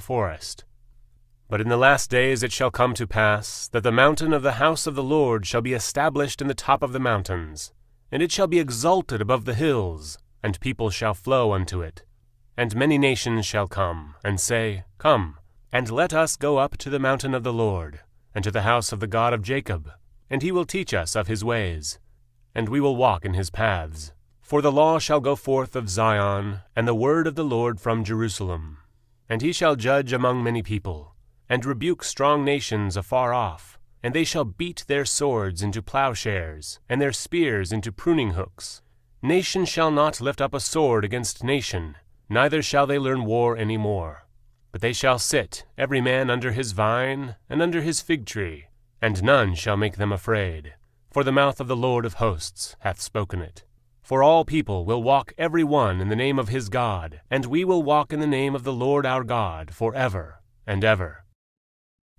forest. But in the last days it shall come to pass, that the mountain of the house of the Lord shall be established in the top of the mountains, and it shall be exalted above the hills, and people shall flow unto it. And many nations shall come, and say, Come, and let us go up to the mountain of the Lord, and to the house of the God of Jacob, and he will teach us of his ways, and we will walk in his paths. For the law shall go forth of Zion, and the word of the Lord from Jerusalem. And he shall judge among many people, and rebuke strong nations afar off, and they shall beat their swords into plowshares, and their spears into pruning hooks. Nation shall not lift up a sword against nation, neither shall they learn war any more. But they shall sit, every man under his vine, and under his fig tree, and none shall make them afraid. For the mouth of the Lord of hosts hath spoken it. For all people will walk every one in the name of his God, and we will walk in the name of the Lord our God forever and ever.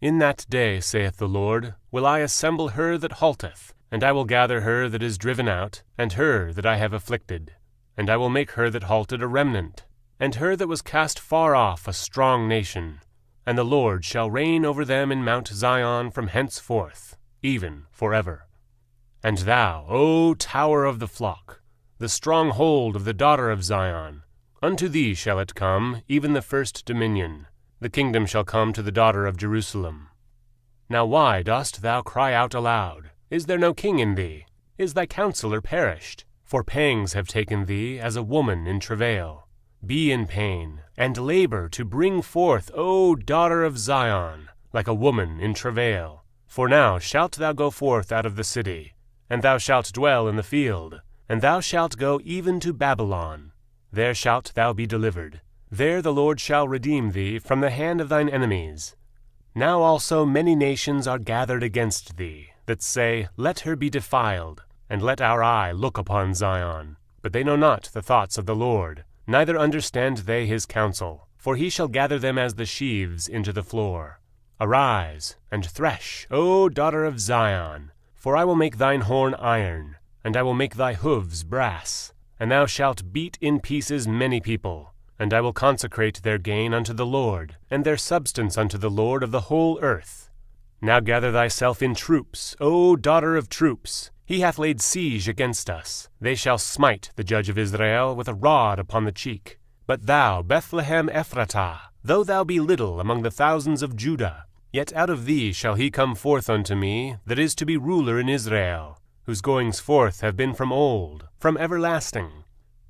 In that day, saith the Lord, will I assemble her that halteth, and I will gather her that is driven out, and her that I have afflicted. And I will make her that halted a remnant, and her that was cast far off a strong nation. And the Lord shall reign over them in Mount Zion from henceforth, even forever. And thou, O tower of the flock, the stronghold of the daughter of Zion, unto thee shall it come, even the first dominion. The kingdom shall come to the daughter of Jerusalem. Now why dost thou cry out aloud? Is there no king in thee? Is thy counselor perished? For pangs have taken thee as a woman in travail. Be in pain, and labor to bring forth, O daughter of Zion, like a woman in travail. For now shalt thou go forth out of the city, and thou shalt dwell in the field, and thou shalt go even to Babylon. There shalt thou be delivered. There the Lord shall redeem thee from the hand of thine enemies. Now also many nations are gathered against thee, that say, Let her be defiled, and let our eye look upon Zion. But they know not the thoughts of the Lord, neither understand they his counsel. For he shall gather them as the sheaves into the floor. Arise, and thresh, O daughter of Zion, for I will make thine horn iron, and I will make thy hoofs brass, and thou shalt beat in pieces many people. And I will consecrate their gain unto the Lord, and their substance unto the Lord of the whole earth. Now gather thyself in troops, O daughter of troops. He hath laid siege against us. They shall smite the judge of Israel with a rod upon the cheek. But thou, Bethlehem Ephratah, though thou be little among the thousands of Judah, yet out of thee shall he come forth unto me, that is to be ruler in Israel, whose goings forth have been from old, from everlasting.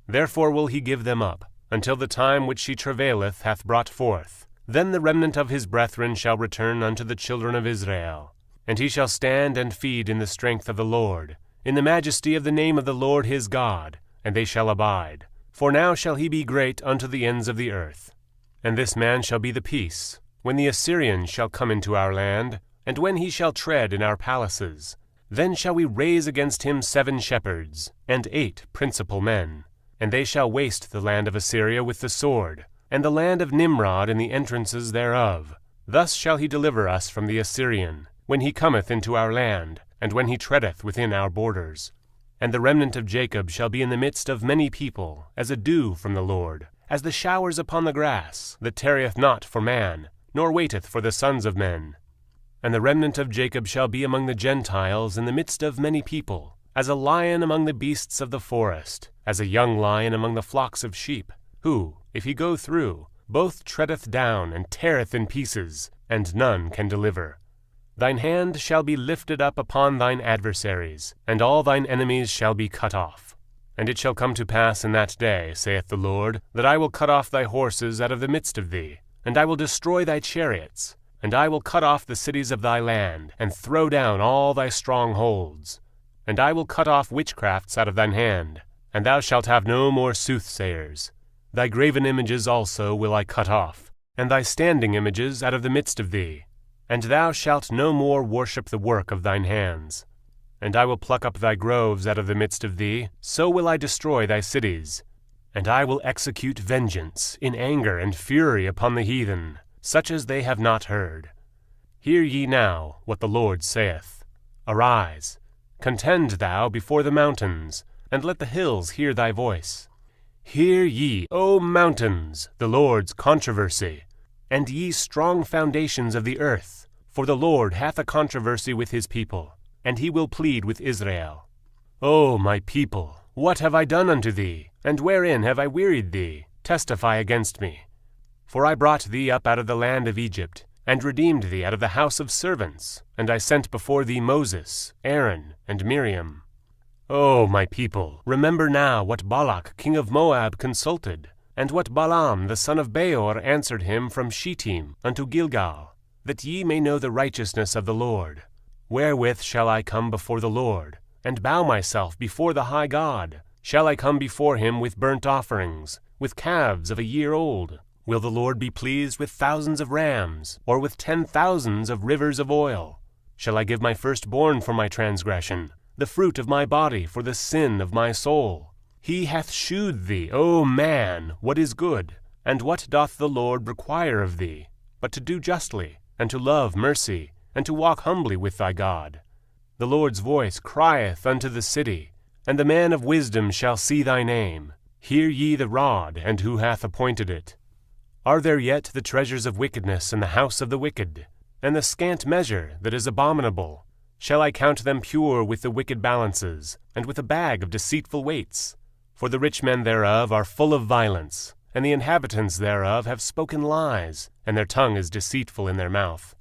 Therefore will he give them up, until the time which she travaileth hath brought forth. Then the remnant of his brethren shall return unto the children of Israel. And he shall stand and feed in the strength of the Lord, in the majesty of the name of the Lord his God, and they shall abide. For now shall he be great unto the ends of the earth. And this man shall be the peace, when the Assyrians shall come into our land, and when he shall tread in our palaces. Then shall we raise against him 7 shepherds, and 8 principal men. And they shall waste the land of Assyria with the sword, and the land of Nimrod in the entrances thereof. Thus shall he deliver us from the Assyrian, when he cometh into our land, and when he treadeth within our borders. And the remnant of Jacob shall be in the midst of many people, as a dew from the Lord, as the showers upon the grass, that tarrieth not for man, nor waiteth for the sons of men. And the remnant of Jacob shall be among the Gentiles in the midst of many people, as a lion among the beasts of the forest, as a young lion among the flocks of sheep, who, if he go through, both treadeth down and teareth in pieces, and none can deliver. Thine hand shall be lifted up upon thine adversaries, and all thine enemies shall be cut off. And it shall come to pass in that day, saith the Lord, that I will cut off thy horses out of the midst of thee, and I will destroy thy chariots, and I will cut off the cities of thy land, and throw down all thy strongholds. And I will cut off witchcrafts out of thine hand, and thou shalt have no more soothsayers. Thy graven images also will I cut off, and thy standing images out of the midst of thee. And thou shalt no more worship the work of thine hands. And I will pluck up thy groves out of the midst of thee, so will I destroy thy cities. And I will execute vengeance in anger and fury upon the heathen, such as they have not heard. Hear ye now what the Lord saith. Arise, contend thou before the mountains, and let the hills hear thy voice. Hear ye, O mountains, the Lord's controversy, and ye strong foundations of the earth. For the Lord hath a controversy with his people, and he will plead with Israel. O my people, what have I done unto thee, and wherein have I wearied thee? Testify against me. For I brought thee up out of the land of Egypt, and redeemed thee out of the house of servants, and I sent before thee Moses, Aaron, and Miriam. O my people, remember now what Balak king of Moab consulted, and what Balaam the son of Beor answered him from Shittim unto Gilgal, that ye may know the righteousness of the Lord. Wherewith shall I come before the Lord, and bow myself before the high God? Shall I come before him with burnt offerings, with calves of a year old? Will the Lord be pleased with thousands of rams, or with 10,000s of rivers of oil? Shall I give my firstborn for my transgression, the fruit of my body for the sin of my soul? He hath shewed thee, O man, what is good, and what doth the Lord require of thee, but to do justly, and to love mercy, and to walk humbly with thy God. The Lord's voice crieth unto the city, and the man of wisdom shall see thy name. Hear ye the rod, and who hath appointed it? Are there yet the treasures of wickedness in the house of the wicked, and the scant measure that is abominable? Shall I count them pure with the wicked balances, and with a bag of deceitful weights? For the rich men thereof are full of violence, and the inhabitants thereof have spoken lies, and their tongue is deceitful in their mouth.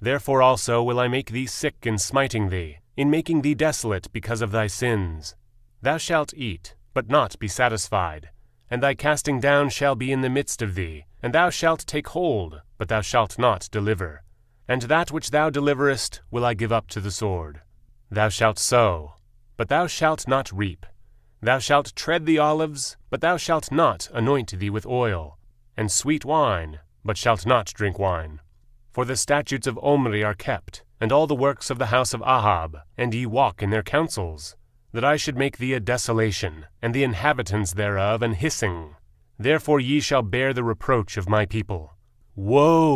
Therefore also will I make thee sick in smiting thee, in making thee desolate because of thy sins. Thou shalt eat, but not be satisfied, and thy casting down shall be in the midst of thee, and thou shalt take hold, but thou shalt not deliver. And that which thou deliverest will I give up to the sword. Thou shalt sow, but thou shalt not reap. Thou shalt tread the olives, but thou shalt not anoint thee with oil, and sweet wine, but shalt not drink wine. For the statutes of Omri are kept, and all the works of the house of Ahab, and ye walk in their counsels, that I should make thee a desolation, and the inhabitants thereof an hissing. Therefore ye shall bear the reproach of my people. Woe